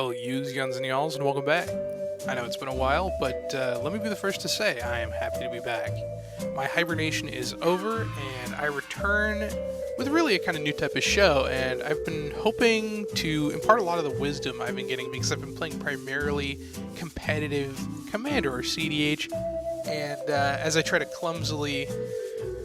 Hail, yous, yuns, and y'alls, and welcome back. I know it's been a while, but let me be the first to say I am happy to be back. My hibernation is over, and I return with really a kind of new type of show, and I've been hoping to impart a lot of the wisdom I've been getting because I've been playing primarily competitive Commander or CDH, and as I try to clumsily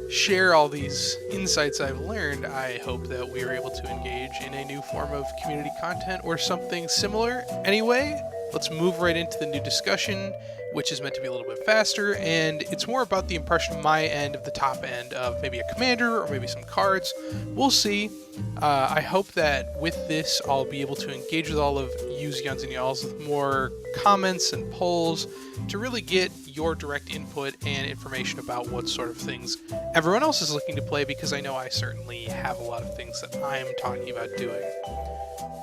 share all these insights I've learned, I hope that we are able to engage in a new form of community content or something similar. Anyway, let's move right into the new discussion, which is meant to be a little bit faster, and it's more about the impression of my end of the top end of maybe a commander or maybe some cards. We'll see. I hope that with this I'll be able to engage with all of yous, yuns, and y'alls with more comments and polls to really get your direct input and information about what sort of things everyone else is looking to play, because I know I certainly have a lot of things that I'm talking about doing.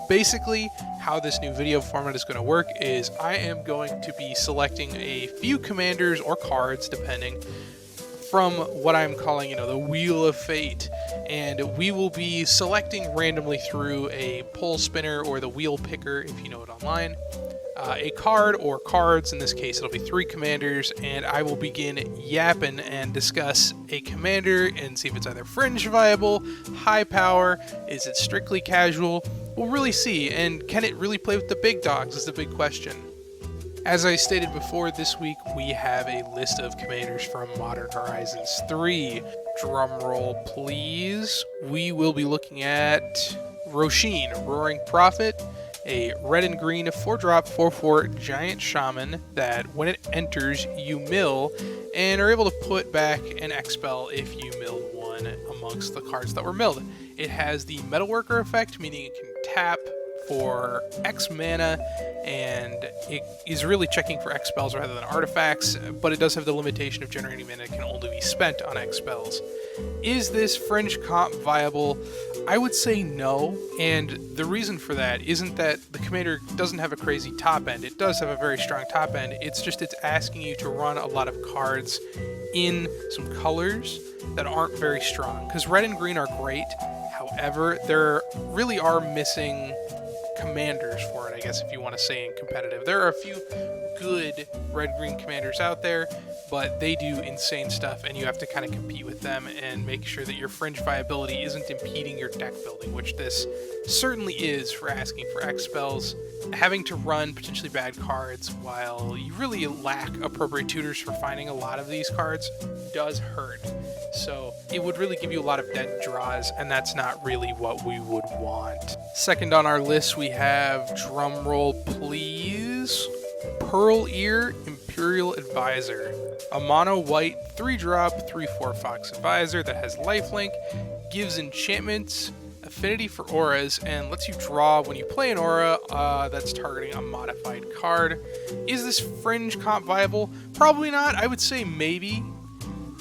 Basically, how this new video format is going to work is I am going to be selecting a few commanders or cards, depending, from what I'm calling, the Wheel of Fate, and we will be selecting randomly through a poll spinner or the wheel picker, if you know it online, a card or cards. In this case, it'll be 3 commanders, and I will begin yapping and discuss a commander and see if it's either fringe viable, high power, is it strictly casual. We'll really see, and can it really play with the big dogs is the big question. As I stated before, this week we have a list of commanders from Modern Horizons 3. Drumroll please. We will be looking at Roshin, Roaring Prophet, a red and green 4-drop 4/4 giant shaman that when it enters you mill and are able to put back an expel if you milled one amongst the cards that were milled. It has the Metalworker effect, meaning it can tap for X mana, and it is really checking for X spells rather than artifacts, but it does have the limitation of generating mana that can only be spent on X spells. Is this fringe comp viable? I would say no, and the reason for that isn't that the commander doesn't have a crazy top end. It does have a very strong top end. It's asking you to run a lot of cards in some colors that aren't very strong, because red and green are great. However, there really are missing commanders for it, I guess, if you want to say in competitive. There are a few good red-green commanders out there, but they do insane stuff, and you have to kind of compete with them and make sure that your fringe viability isn't impeding your deck building, which this certainly is for asking for X spells. Having to run potentially bad cards while you really lack appropriate tutors for finding a lot of these cards does hurt. So it would really give you a lot of dead draws, and that's not really what we would want. Second on our list, we have, drumroll please, Pearl Ear Imperial Advisor, a mono white 3-drop 3/4 Fox Advisor that has lifelink, gives enchantments, affinity for auras, and lets you draw when you play an aura that's targeting a modified card. Is this fringe comp viable? Probably not. I would say maybe,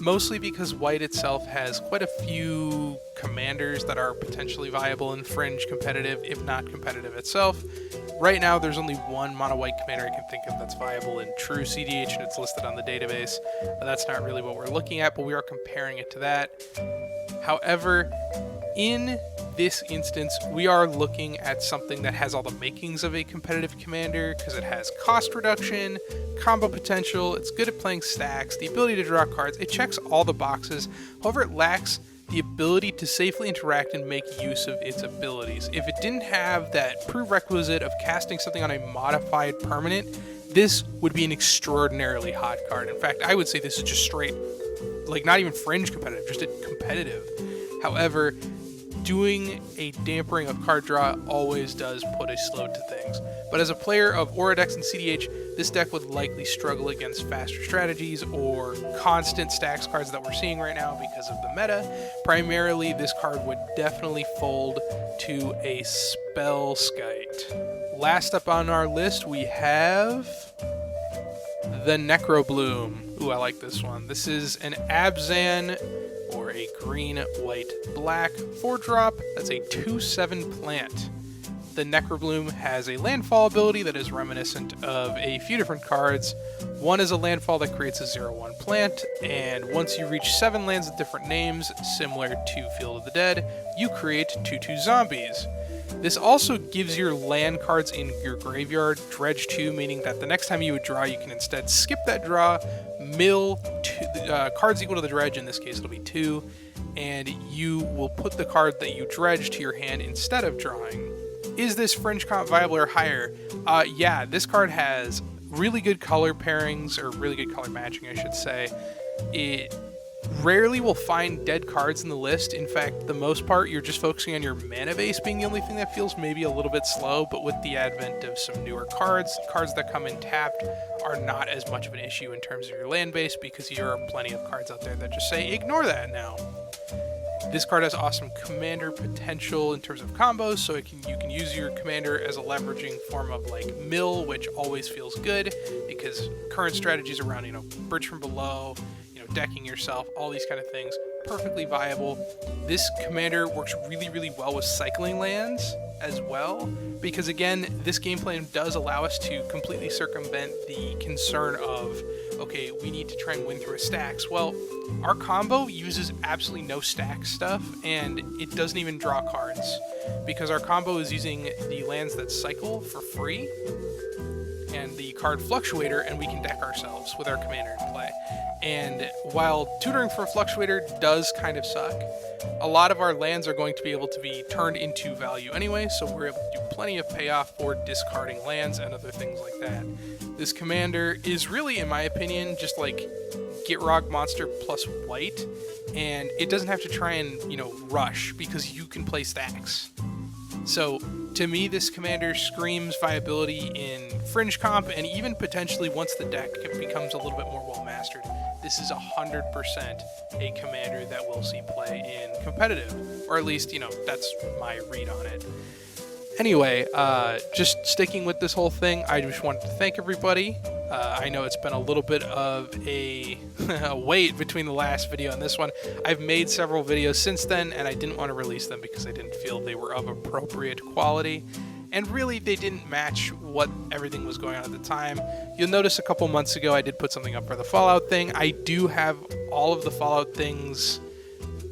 mostly because white itself has quite a few commanders that are potentially viable in fringe competitive, if not competitive itself. Right now, there's only one mono white commander I can think of that's viable in true CDH, and it's listed on the database. But that's not really what we're looking at, but we are comparing it to that. However, in this instance, we are looking at something that has all the makings of a competitive commander, because it has cost reduction, combo potential, it's good at playing stacks, the ability to draw cards. It checks all the boxes. However, it lacks the ability to safely interact and make use of its abilities. If it didn't have that prerequisite of casting something on a modified permanent, this would be an extraordinarily hot card. In fact, I would say this is just straight, not even fringe competitive, just a competitive. However, doing a dampering of card draw always does put a slow to things. But as a player of aura decks and CDH, this deck would likely struggle against faster strategies or constant stacks cards that we're seeing right now because of the meta. Primarily, this card would definitely fold to a Spellskite. Last up on our list, we have the Necrobloom. Ooh, I like this one. This is an Abzan, or a green, white, black 4-drop. That's a 2/7 plant. The Necrobloom has a landfall ability that is reminiscent of a few different cards. One is a landfall that creates a 0/1 plant, and once you reach 7 lands with different names, similar to Field of the Dead, you create 2/2 zombies. This also gives your land cards in your graveyard dredge 2, meaning that the next time you would draw, you can instead skip that draw, mill cards equal to the dredge, in this case it'll be 2, and you will put the card that you dredge to your hand instead of drawing. Is this Fringe Comp viable or higher? Yeah, this card has really good color pairings, or really good color matching, I should say. It rarely will find dead cards in the list. In fact, the most part, you're just focusing on your mana base being the only thing that feels maybe a little bit slow, but with the advent of some newer cards that come in tapped are not as much of an issue in terms of your land base, because there are plenty of cards out there that just say, ignore that now. This card has awesome commander potential in terms of combos, so you can use your commander as a leveraging form of like mill, which always feels good because current strategies around, bridge from below, decking yourself, all these kind of things, perfectly viable. This commander works really, really well with cycling lands as well, because again, this game plan does allow us to completely circumvent the concern of, okay, we need to try and win through a stacks. Well, our combo uses absolutely no stack stuff, and it doesn't even draw cards, because our combo is using the lands that cycle for free, and the card Fluctuator, and we can deck ourselves with our commander in play. And while tutoring for a Fluctuator does kind of suck, a lot of our lands are going to be able to be turned into value anyway, so we're able to do plenty of payoff for discarding lands and other things like that. This commander is really, in my opinion, just like Gitrog monster plus white, and it doesn't have to try and, rush, because you can play stacks. So, to me, this commander screams viability in Fringe Comp, and even potentially once the deck becomes a little bit more well-mastered. This is 100% a commander that we'll see play in competitive, or at least, that's my read on it. Anyway, just sticking with this whole thing, I just wanted to thank everybody. I know it's been a little bit of a wait between the last video and this one. I've made several videos since then, and I didn't want to release them because I didn't feel they were of appropriate quality. And really, they didn't match what everything was going on at the time. You'll notice a couple months ago, I did put something up for the Fallout thing. I do have all of the Fallout things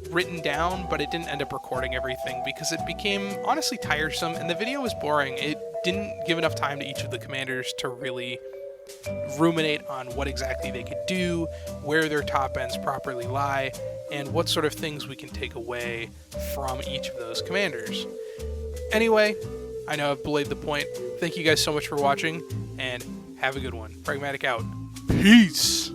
written down, but it didn't end up recording everything because it became honestly tiresome, and the video was boring. It didn't give enough time to each of the commanders to really ruminate on what exactly they could do, where their top ends properly lie, and what sort of things we can take away from each of those commanders. Anyway, I know I've belayed the point. Thank you guys so much for watching, and have a good one. Pragmatic out. Peace!